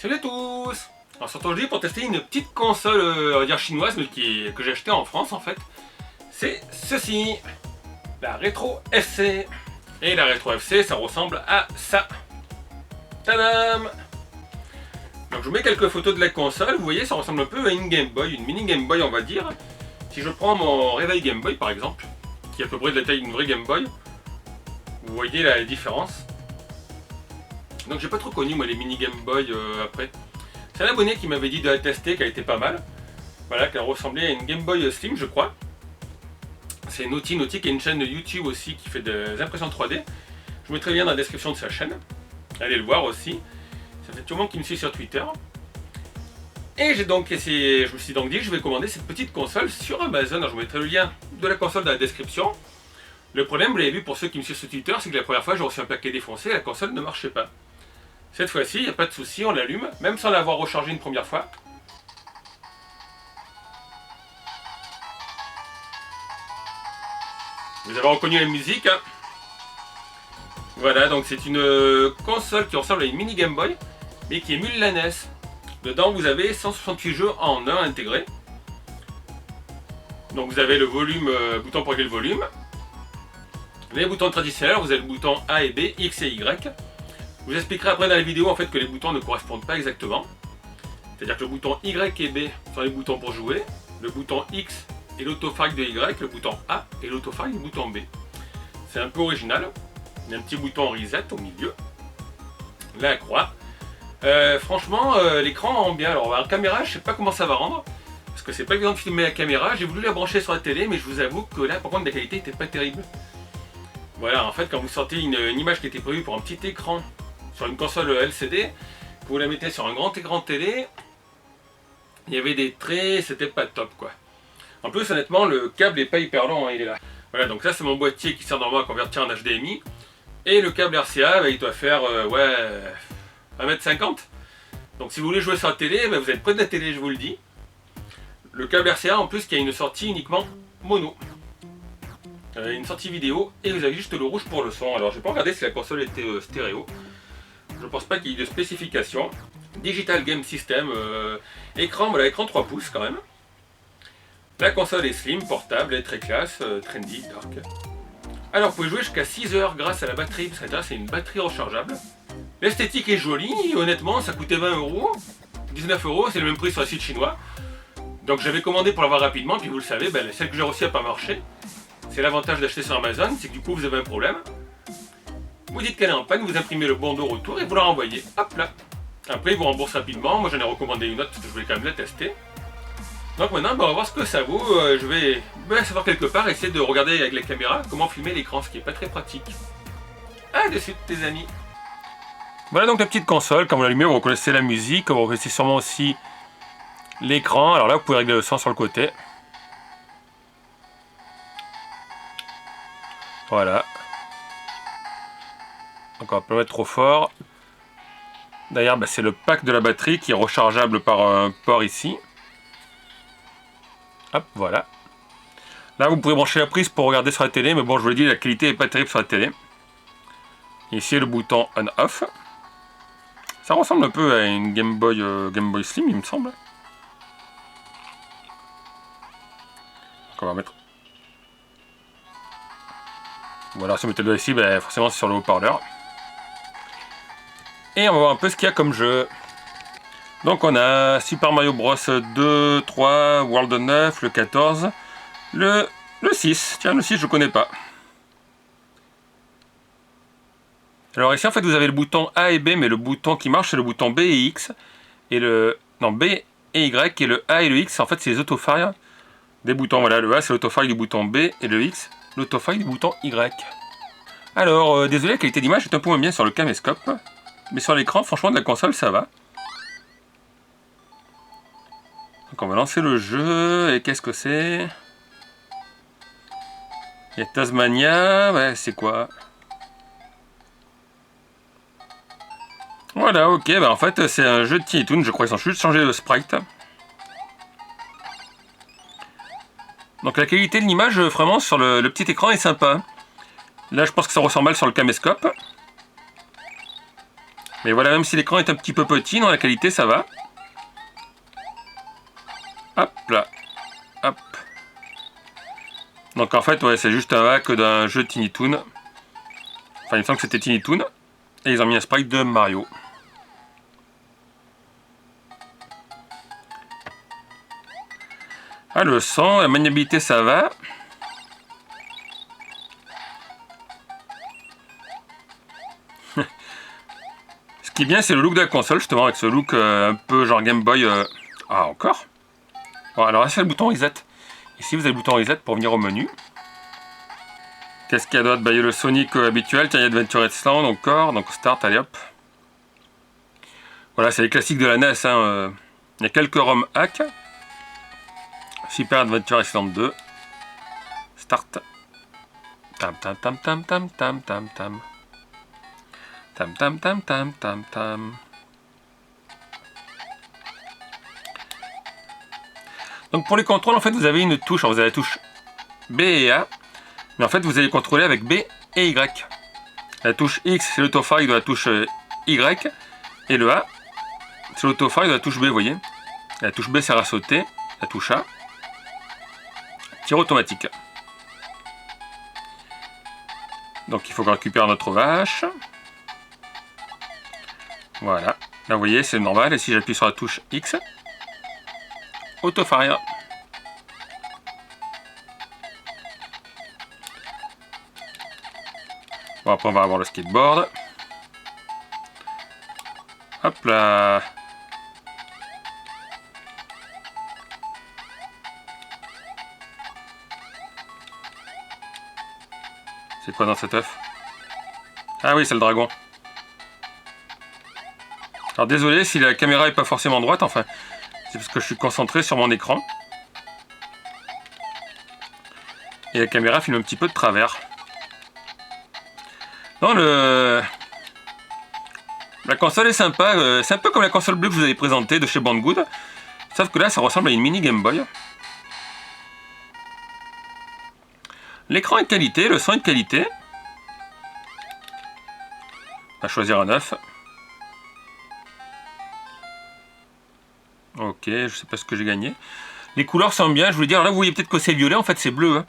Salut à tous. Alors sur aujourd'hui pour tester une petite console on va dire chinoise mais que j'ai acheté en France en fait. C'est ceci, la Retro FC. Et la Retro FC ça ressemble à ça. Tadam. Donc je vous mets quelques photos de la console, vous voyez ça ressemble un peu à une Game Boy, une mini Game Boy on va dire. Si je prends mon réveil Game Boy par exemple, qui est à peu près de la taille d'une vraie Game Boy, vous voyez la différence. Donc j'ai pas trop connu moi les mini Game Boy après. C'est un abonné qui m'avait dit de la tester, qu'elle était pas mal. Voilà, qu'elle ressemblait à une Game Boy Slim je crois. C'est Naughty qui a une chaîne YouTube aussi qui fait des impressions 3D. Je vous mettrai le lien dans la description de sa chaîne. Allez le voir aussi. Ça fait tout le monde qui me suit sur Twitter. Et j'ai donc essayé, je me suis donc dit que je vais commander cette petite console sur Amazon. Alors je vous mettrai le lien de la console dans la description. Le problème, vous l'avez vu pour ceux qui me suivent sur Twitter, c'est que la première fois j'ai reçu un paquet défoncé et la console ne marchait pas. Cette fois-ci, il n'y a pas de souci, on l'allume, même sans l'avoir rechargé une première fois. Vous avez reconnu la musique, hein. Voilà, donc c'est une console qui ressemble à une mini Game Boy, mais qui émule la NES. Dedans, vous avez 168 jeux en un intégrés. Donc vous avez le volume, bouton pour régler le volume. Les boutons traditionnels, vous avez le bouton A et B, X et Y. Je vous expliquerai après dans la vidéo en fait que les boutons ne correspondent pas exactement. C'est-à-dire que le bouton Y et B sont les boutons pour jouer, le bouton X est l'autofrag de Y, le bouton A est l'autofrag du bouton B. C'est un peu original. Il y a un petit bouton reset au milieu. La croix. Franchement, l'écran rend bien. Alors en caméra, je sais pas comment ça va rendre. Parce que c'est pas évident de filmer la caméra. J'ai voulu la brancher sur la télé, mais je vous avoue que là, par contre, la qualité n'était pas terrible. Voilà, en fait, quand vous sortez une image qui était prévue pour un petit écran sur une console LCD, vous la mettez sur un grand écran de télé, il y avait des traits, c'était pas top quoi. En plus, honnêtement, le câble est pas hyper long, hein, il est là. Voilà, donc ça c'est mon boîtier qui sert normalement à convertir en HDMI. Et le câble RCA, bah, il doit faire, ouais, 1,50 m. Donc si vous voulez jouer sur la télé, bah, vous êtes près de la télé, je vous le dis. Le câble RCA, en plus, qui a une sortie uniquement mono. Une sortie vidéo, et vous avez juste le rouge pour le son. Alors, je n'ai pas regardé si la console était stéréo. Je pense pas qu'il y ait de spécification. Digital Game System, écran, voilà, écran 3 pouces quand même. La console est slim, portable, elle est très classe, trendy, dark. Alors vous pouvez jouer jusqu'à 6 heures grâce à la batterie, parce que c'est une batterie rechargeable. L'esthétique est jolie, honnêtement ça coûtait 20 €, 19 €, c'est le même prix sur le site chinois. Donc j'avais commandé pour l'avoir rapidement, puis vous le savez, ben, celle que j'ai reçue n'a pas marché. C'est l'avantage d'acheter sur Amazon, c'est que du coup vous avez un problème. Vous dites qu'elle est en panne, vous imprimez le bon de retour et vous la renvoyez. Hop là. Après, ils vous remboursent rapidement. Moi, j'en ai recommandé une autre parce que je voulais quand même la tester. Donc maintenant, on va voir ce que ça vaut. Je vais savoir quelque part, essayer de regarder avec la caméra comment filmer l'écran, ce qui n'est pas très pratique. À de suite, les amis. Voilà donc la petite console. Quand vous l'allumez, vous reconnaissez la musique. Vous reconnaissez sûrement aussi l'écran. Alors là, vous pouvez régler le son sur le côté. Voilà. Donc on va pas mettre trop fort. D'ailleurs c'est le pack de la batterie qui est rechargeable par un port ici. Hop, voilà. Là vous pouvez brancher la prise pour regarder sur la télé, mais bon je vous l'ai dit, la qualité n'est pas terrible sur la télé. Ici le bouton on-off. Ça ressemble un peu à une Game Boy Slim il me semble. Donc on va mettre... Voilà, si vous mettez le doigt ici, ben, forcément c'est sur le haut-parleur. Et on va voir un peu ce qu'il y a comme jeu. Donc on a Super Mario Bros 2, 3, World 9, le 14, le 6. Tiens, le 6 je connais pas. Alors ici en fait vous avez le bouton A et B, mais le bouton qui marche c'est le bouton B et X. Et le... non, B et Y, et le A et le X en fait c'est les autofailles des boutons. Voilà, le A c'est l'autofaille du bouton B et le X l'autofaille du bouton Y. Alors désolé, la qualité d'image est un peu moins bien sur le caméscope. Mais sur l'écran, franchement, de la console, ça va. Donc on va lancer le jeu. Et qu'est-ce que c'est? Il y a Tasmania. Ouais, c'est quoi? Voilà, ok. Bah en fait, c'est un jeu de Tiny Toon. Je crois qu'ils ont juste changé de sprite. Donc la qualité de l'image, vraiment, sur le petit écran est sympa. Là, je pense que ça ressort mal sur le caméscope. Mais voilà, même si l'écran est un petit peu petit, dans la qualité ça va. Hop là. Hop. Donc en fait, ouais, c'est juste un hack d'un jeu Tiny Toon. Enfin, il me semble que c'était Tiny Toon. Et ils ont mis un sprite de Mario. Ah, le son, la maniabilité, ça va. Ce qui est bien, c'est le look de la console, justement, avec ce look un peu genre Game Boy. Ah, encore. Bon, alors là, c'est le bouton Reset. Ici, vous avez le bouton Reset pour venir au menu. Qu'est-ce qu'il y a d'autre? Bah, il y a le Sonic habituel, tiens, il y a Adventure Island encore, donc Start, allez hop. Voilà, c'est les classiques de la NES, hein. Il y a quelques ROM hacks. Super Adventure Island 2. Start. Tam tam tam tam tam tam tam tam. Tam tam tam tam tam tam. Donc pour les contrôles, en fait, vous avez une touche. Alors, vous avez la touche B et A. Mais en fait, vous allez contrôler avec B et Y. La touche X, c'est l'autofire de la touche Y. Et le A, c'est l'autofire de la touche B, vous voyez. La touche B sert à sauter. La touche A, tir automatique. Donc il faut qu'on récupère notre vache. Voilà. Là, vous voyez, c'est normal. Et si j'appuie sur la touche X, autofire. Bon, après, on va avoir le skateboard. Hop là. C'est quoi dans cet œuf? Ah oui, c'est le dragon. Alors désolé si la caméra est pas forcément droite, enfin, c'est parce que je suis concentré sur mon écran. Et la caméra filme un petit peu de travers. Non, la console est sympa, c'est un peu comme la console bleue que je vous avais présentée de chez Banggood. Sauf que là, ça ressemble à une mini Game Boy. L'écran est de qualité, le son est de qualité. On va choisir un œuf. Ok, je sais pas ce que j'ai gagné. Les couleurs sont bien, je voulais dire, là vous voyez peut-être que c'est violet, en fait c'est bleu. Hein.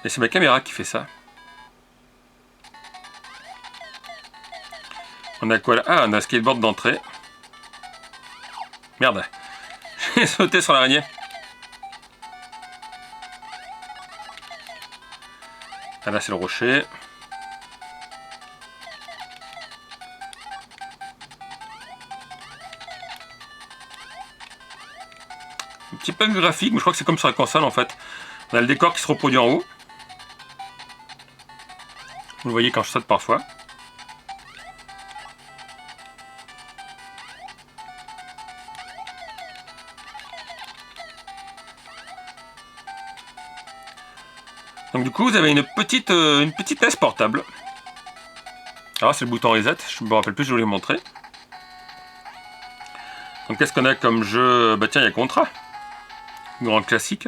Et c'est ma caméra qui fait ça. On a quoi là? Ah, on a un skateboard d'entrée. Merde. J'ai sauté sur l'araignée. Ah là c'est le rocher. Un petit peu graphique, mais je crois que c'est comme sur la console en fait. On a le décor qui se reproduit en haut. Vous le voyez quand je saute parfois. Donc du coup vous avez une petite NES portable. Alors c'est le bouton reset, je me rappelle plus, je voulais vous montrer. Donc qu'est-ce qu'on a comme jeu? Bah tiens, il y a Contra. Grand classique.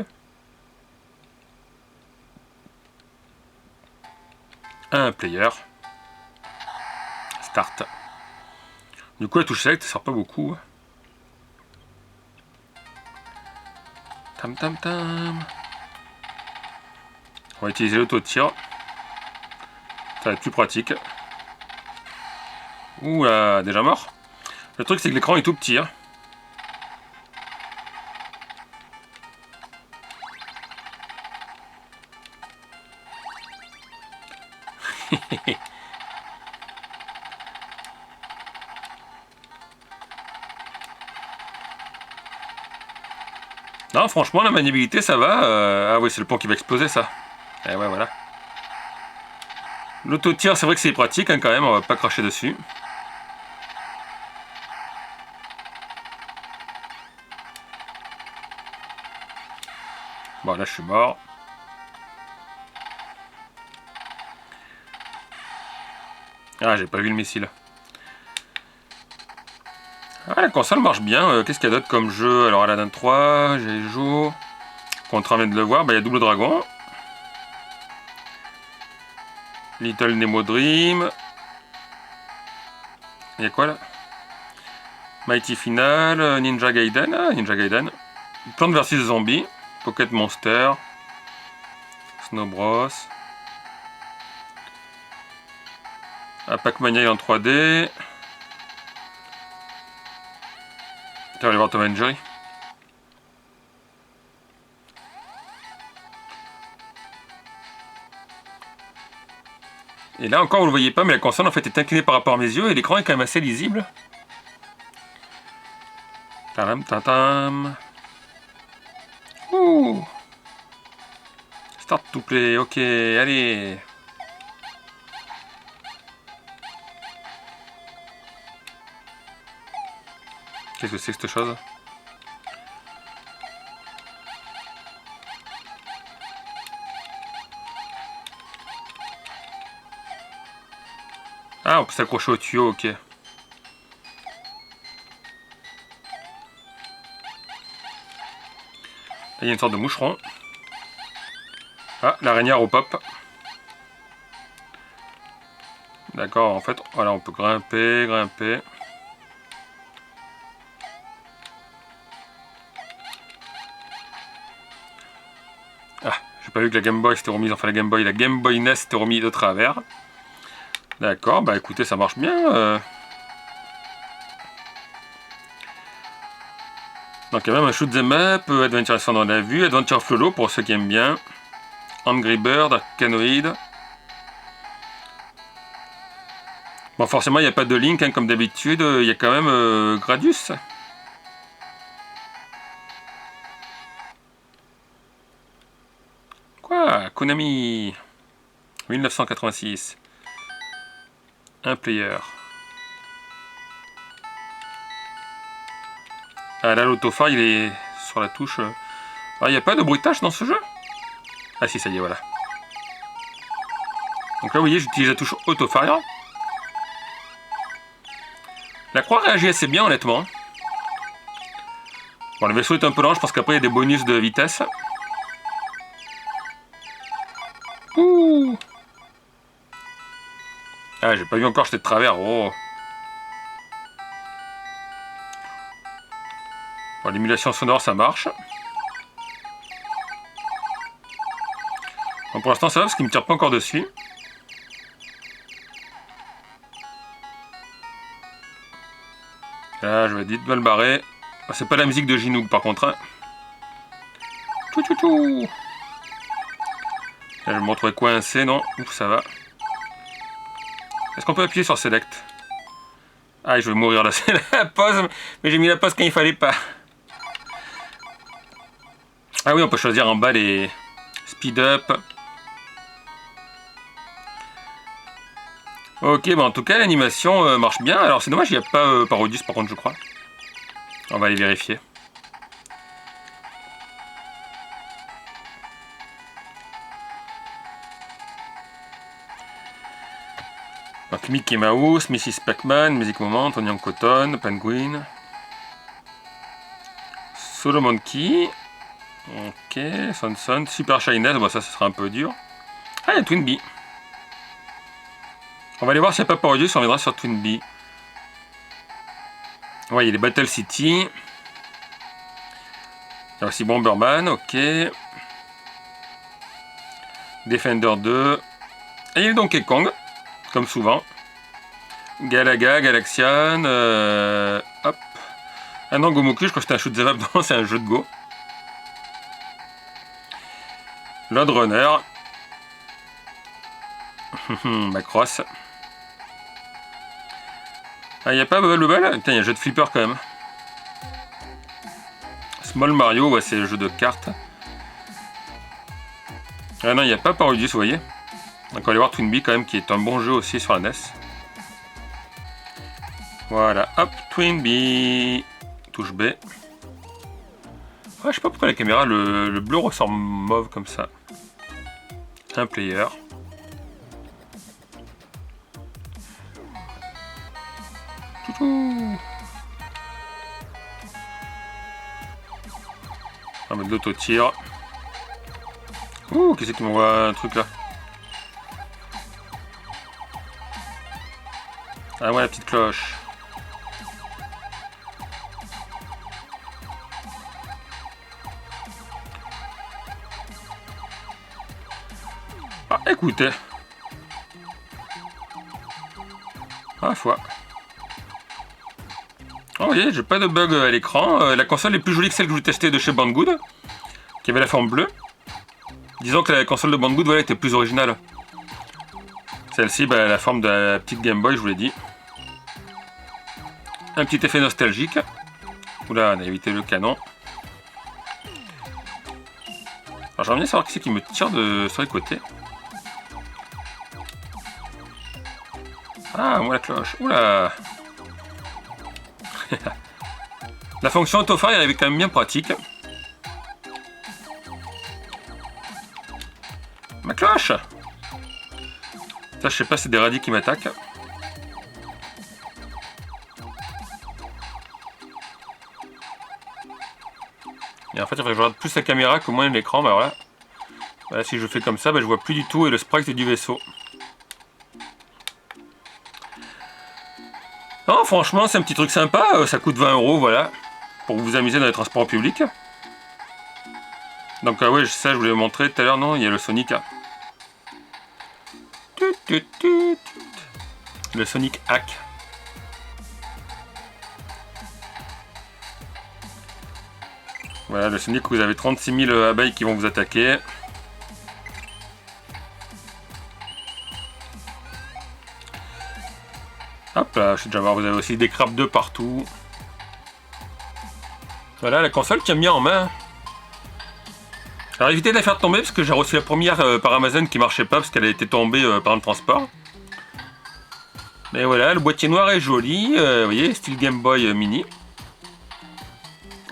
Un player. Start. Du coup la touche select ne sert pas beaucoup. Tam tam tam. On va utiliser l'auto-tir. Ça va être plus pratique. Ouh là, déjà mort. Le truc c'est que l'écran est tout petit. Hein. Non, franchement, la maniabilité, ça va. Ah oui, c'est le pont qui va exploser, ça. Et ouais, voilà. L'auto-tir, c'est vrai que c'est pratique, hein, quand même. On va pas cracher dessus. Bon, là, je suis mort. Ah, j'ai pas vu le missile. Ah, la console marche bien. Qu'est-ce qu'il y a d'autre comme jeu? Alors, Aladdin 3, j'ai joué. Contre vient de le voir, bah, il y a Double Dragon. Little Nemo Dream. Il y a quoi là? Mighty Final, Ninja Gaiden, Ninja Gaiden. Plants vs Zombies, Pocket Monster, Snow Bros. Pac-Mania en 3D. On va aller voir Tom and Jerry. Et là encore vous le voyez pas, mais la console en fait est inclinée par rapport à mes yeux et l'écran est quand même assez lisible. Tadam, tadam. Ouh. Start to play, ok, allez. Qu'est-ce que c'est que cette chose? Ah, on peut s'accrocher au tuyau, ok. Là, il y a une sorte de moucheron. Ah, l'araignée au pop. D'accord, en fait, voilà, on peut grimper, grimper. Ah, j'ai pas vu que la Game Boy s'était remise, enfin la Game Boy NES s'était remise de travers. D'accord, bah écoutez, ça marche bien. Donc il y a même un shoot 'em up, Adventure Island dans la vue, Adventure Flolo pour ceux qui aiment bien. Angry Bird, Arkanoid. Bon, forcément, il n'y a pas de Link, hein, comme d'habitude. Il y a quand même Gradius. Quoi? Konami 1986. Un player. Ah là, l'autophare, il est sur la touche. Ah, il n'y a pas de bruitage dans ce jeu? Ah si, ça y est, voilà. Donc là, vous voyez, j'utilise la touche autofire. La croix réagit assez bien, honnêtement. Bon, le vaisseau est un peu lent, je pense qu'après, il y a des bonus de vitesse. Ouh! Ah, j'ai pas vu encore, j'étais de travers. Oh! Bon, l'émulation sonore, ça marche. Bon, pour l'instant, ça va parce qu'il me tire pas encore dessus. Là, je vais vite mal barrer. Ah, c'est pas la musique de Ginoog par contre. Hein. Tchou tchou tchou. Là, je me retrouve coincé, non? Ouf, ça va. Est-ce qu'on peut appuyer sur Select? Ah, je vais mourir là, c'est la pause. Mais j'ai mis la pause quand il fallait pas. Ah oui, on peut choisir en bas les speed up. Ok, bon en tout cas l'animation marche bien. Alors c'est dommage, il n'y a pas Parodius par contre je crois. On va aller vérifier. Donc Mickey Mouse, Mrs. Pac-Man, Music Moment, Onion Cotton, Penguin. Solo Monkey. Ok, Son, Super Shyness, bon ça sera un peu dur. Ah, il y a Twinbee. On va aller voir s'il n'y a pas Parodius, on reviendra sur Twinbee. Ouais, il y a les Battle City. Il y a aussi Bomberman, ok. Defender 2. Et il y a Donkey Kong, comme souvent. Galaga, Galaxian. Hop. Ah non, Gomoku, je crois que c'était un shoot 'em up, non, c'est un jeu de Go. Load Runner. Macross. Ah, il n'y a pas Bubble Bubble? Putain, il y a un jeu de flipper quand même. Small Mario, ouais, c'est le jeu de cartes. Ah non, il n'y a pas Parodius, vous voyez. Donc on va aller voir Twinbee quand même, qui est un bon jeu aussi sur la NES. Voilà, hop, Twinbee. Touche B. Ah, je sais pas pourquoi la caméra, le bleu ressort mauve comme ça. Un player. Toutou. On va mettre de l'auto-tir. Ouh, qui c'est qui m'envoie un truc là? Ah ouais, la petite cloche. Ah, écoutez. Ah, foi. Oh, vous voyez, j'ai pas de bug à l'écran. La console est plus jolie que celle que je testais de chez Banggood, qui avait la forme bleue. Disons que la console de Banggood, voilà, était plus originale. Celle-ci, bah, la forme de la petite Game Boy, je vous l'ai dit. Un petit effet nostalgique. Oula, on a évité le canon. Alors j'aimerais bien savoir qui c'est qui me tire sur les côtés. Ah, moi la cloche. Oula. La fonction autofire, elle est quand même bien pratique. Ma cloche. Ça, je sais pas, c'est des radis qui m'attaquent. Et en fait, il faudrait que je regarde plus la caméra que moins l'écran. Bah voilà. Voilà, si je fais comme ça, bah, je vois plus du tout et le sprite du vaisseau. Non, franchement, c'est un petit truc sympa. Ça coûte 20 €, voilà. Pour vous amuser dans les transports publics. Donc, ouais, ça, je voulais vous montrer tout à l'heure. Non, il y a le Sonic. Le Sonic Hack. Voilà, le Sonic, vous avez 36 000 abeilles qui vont vous attaquer. Hop là, je sais déjà voir, vous avez aussi des crabes de partout. Voilà, la console tient bien en main. Alors évitez de la faire tomber parce que j'ai reçu la première par Amazon qui marchait pas parce qu'elle a été tombée par le transport. Mais voilà, le boîtier noir est joli, vous voyez, style Game Boy Mini.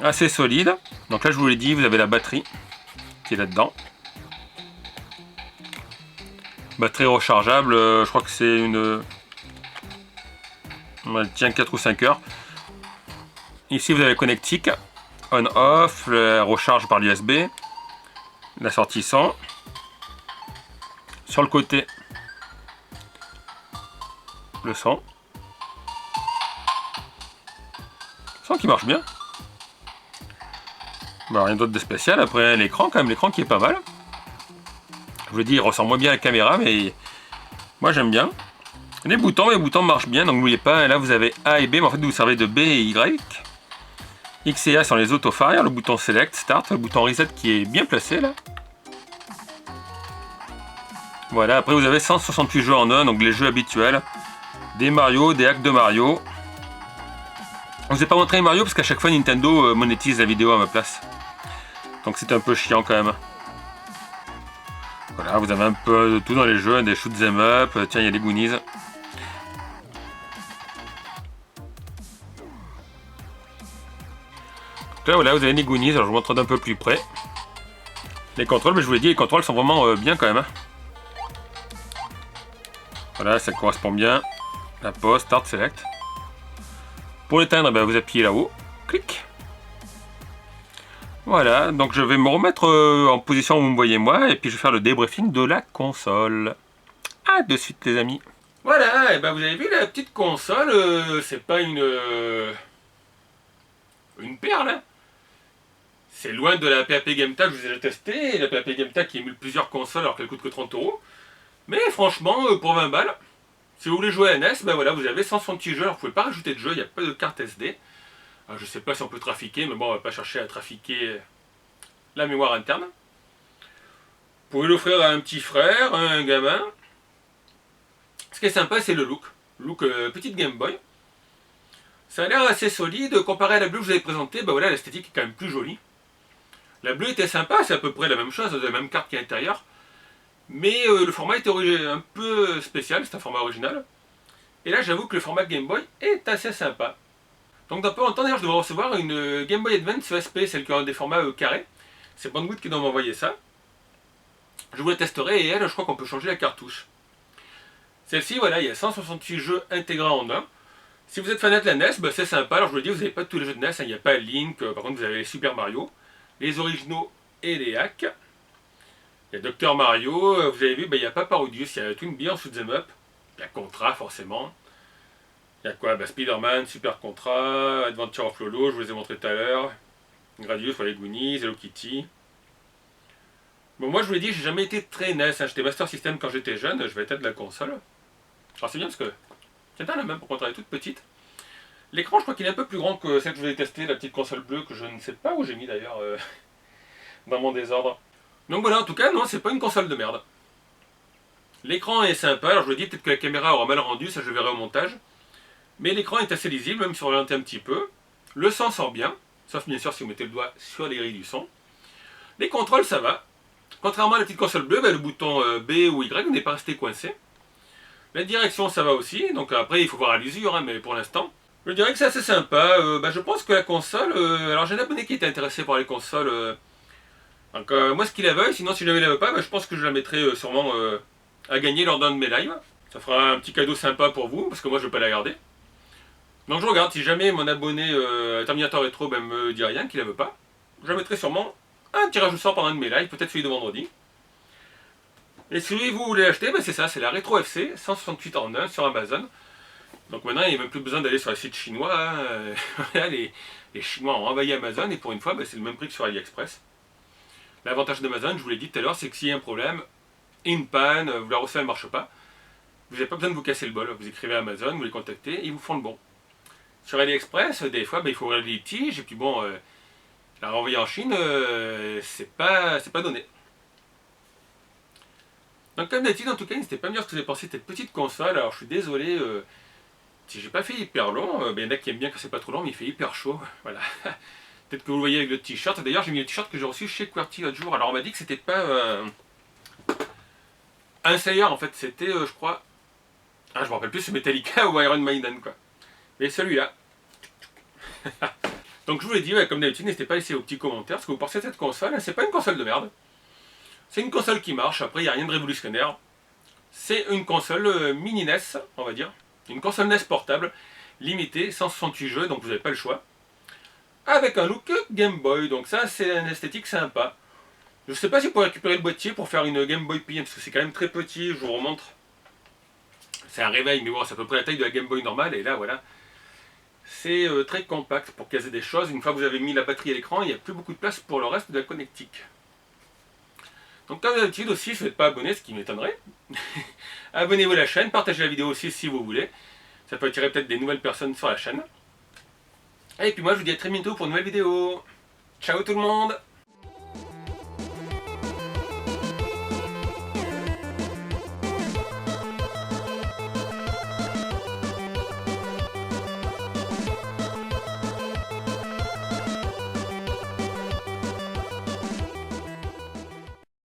Assez solide. Donc là, je vous l'ai dit, vous avez la batterie qui est là-dedans. Batterie rechargeable, je crois que c'est une... Elle tient 4 ou 5 heures. Ici, vous avez le connectique, on-off, la recharge par l'USB, la sortie son. Sur le côté, le son. Son qui marche bien. Bon, rien d'autre de spécial. Après l'écran, quand même, l'écran qui est pas mal. Je vous l'ai dit, il ressort moins bien à la caméra, mais moi j'aime bien. Les boutons marchent bien, donc n'oubliez pas, là vous avez A et B, mais en fait vous servez de B et Y. X et A sont les autofires, le bouton Select, Start, le bouton Reset qui est bien placé là. Voilà, après vous avez 168 jeux en un, donc les jeux habituels. Des Mario, des hacks de Mario. Je vous ai pas montré Mario parce qu'à chaque fois Nintendo monétise la vidéo à ma place. Donc c'est un peu chiant quand même. Voilà, vous avez un peu de tout dans les jeux, des shoot 'em up, tiens il y a des Goonies. Donc là voilà, vous avez les Goonies, alors je vous montre d'un peu plus près. Les contrôles, mais je vous l'ai dit, les contrôles sont vraiment bien quand même. Voilà, ça correspond bien. La pause, Start, Select. Pour l'éteindre, ben, vous appuyez là-haut. Clic. Voilà, donc je vais me remettre en position où vous me voyez moi, et puis je vais faire le débriefing de la console. A de suite les amis. Voilà, et ben vous avez vu la petite console, c'est pas une perle, hein. C'est loin de la PAP GameTag que je vous ai déjà testé, la PAP GameTag qui émule plusieurs consoles alors qu'elle coûte que 30 €. Mais franchement, pour 20 balles, si vous voulez jouer à NES, ben voilà, vous avez 168 jeux, alors vous pouvez pas rajouter de jeux, il n'y a pas de carte SD. Alors, je sais pas si on peut trafiquer, mais bon, on va pas chercher à trafiquer la mémoire interne. Vous pouvez l'offrir à un petit frère, à un gamin. Ce qui est sympa, c'est le look. Look petite Game Boy. Ça a l'air assez solide. Comparé à la bleue que je vous avais présentée, ben voilà, l'esthétique est quand même plus jolie. La bleue était sympa, c'est à peu près la même chose, la même carte qui est à l'intérieur. Mais le format était un peu spécial, c'est un format original. Et là, j'avoue que le format Game Boy est assez sympa. Donc dans peu longtemps, d'ailleurs, je devrais recevoir une Game Boy Advance ESP, celle qui a des formats carrés. C'est Banggood qui doit m'envoyer ça. Je vous la testerai et elle, je crois qu'on peut changer la cartouche. Celle-ci, voilà, il y a 168 jeux intégrés en un. Si vous êtes fanat de la NES, bah, c'est sympa. Alors je vous le dis, vous n'avez pas tous les jeux de NES, hein. Il n'y a pas Link, par contre vous avez les Super Mario, les originaux et les hacks. Il y a Dr Mario, vous avez vu, bah, il n'y a pas Parodius, il y a Twinbee en shoot 'em up. Il y a Contra forcément. Il y a quoi, bah, Spider-Man, Super Contra, Adventure of Lolo, je vous les ai montré tout à l'heure. Gradius, les Goonies, Hello Kitty. Bon, moi je vous l'ai dit, j'ai jamais été très NES, hein. J'étais Master System quand j'étais jeune, je vais être de la console. Alors c'est bien parce que c'est bien la même pour quand elle est toute petite. L'écran, je crois qu'il est un peu plus grand que celle que je voulais tester, la petite console bleue que je ne sais pas où j'ai mis d'ailleurs dans mon désordre. Donc voilà, en tout cas, non, c'est pas une console de merde. L'écran est sympa, alors je vous l'ai dit, peut-être que la caméra aura mal rendu, ça je le verrai au montage. Mais l'écran est assez lisible, même si on orienté un petit peu. Le son sort bien, sauf bien sûr si vous mettez le doigt sur les grilles du son. Les contrôles, ça va. Contrairement à la petite console bleue, le bouton B ou Y n'est pas resté coincé. La direction, ça va aussi. Donc après, il faut voir à l'usure, hein, mais pour l'instant, je dirais que c'est assez sympa. Je pense que la console... alors j'ai un abonné qui était intéressé par les consoles. Donc moi, ce qu'il la veuille, sinon si jamais il la veut pas, je pense que je la mettrai sûrement à gagner lors d'un de mes lives. Ça fera un petit cadeau sympa pour vous, parce que moi je ne vais pas la garder. Donc je regarde, si jamais mon abonné Terminator Retro me dit rien, qu'il la veut pas, je la mettrai sûrement un tirage au sort pendant un de mes lives, peut-être celui de vendredi. Et si vous voulez l'acheter, c'est ça, c'est la Retro FC 168 en 1 sur Amazon. Donc maintenant, il n'y a même plus besoin d'aller sur les sites chinois. Hein. les Chinois ont envahi Amazon et pour une fois, c'est le même prix que sur AliExpress. L'avantage d'Amazon, je vous l'ai dit tout à l'heure, c'est que s'il y a un problème, une panne, vous la recevez, elle ne marche pas, vous n'avez pas besoin de vous casser le bol. Vous écrivez à Amazon, vous les contactez et ils vous font le bon. Sur AliExpress, des fois, il faut ouvrir les litiges et puis bon, la renvoyer en Chine, c'est pas donné. Donc comme d'habitude, en tout cas, n'hésitez pas à me dire ce que vous avez pensé de cette petite console. Alors je suis désolé si j'ai pas fait hyper long. Il y en a qui aiment bien que c'est pas trop long, mais il fait hyper chaud. Voilà. Peut-être que vous le voyez avec le t-shirt. D'ailleurs, j'ai mis le t-shirt que j'ai reçu chez QWERTY l'autre jour. Alors on m'a dit que c'était pas un Slayer en fait, c'était je crois... Ah, je me rappelle plus, c'est Metallica ou Iron Maiden quoi. Mais celui-là. Donc je vous l'ai dit, comme d'habitude, n'hésitez pas à laisser vos petits commentaires ce que vous pensez de cette console. C'est pas une console de merde. C'est une console qui marche, après il n'y a rien de révolutionnaire. C'est une console mini NES, on va dire. Une console NES portable, limitée, 168 jeux, donc vous n'avez pas le choix. Avec un look Game Boy, donc ça c'est une esthétique sympa. Je ne sais pas si vous pouvez récupérer le boîtier pour faire une Game Boy Pi, parce que c'est quand même très petit, je vous remontre. C'est un réveil, mais bon, c'est à peu près la taille de la Game Boy normale, et là voilà. C'est très compact pour caser des choses. Une fois que vous avez mis la batterie à l'écran, il n'y a plus beaucoup de place pour le reste de la connectique. Donc comme d'habitude aussi, si vous n'êtes pas abonné, ce qui m'étonnerait, abonnez-vous à la chaîne, partagez la vidéo aussi si vous voulez. Ça peut attirer peut-être des nouvelles personnes sur la chaîne. Et puis moi je vous dis à très bientôt pour une nouvelle vidéo. Ciao tout le monde!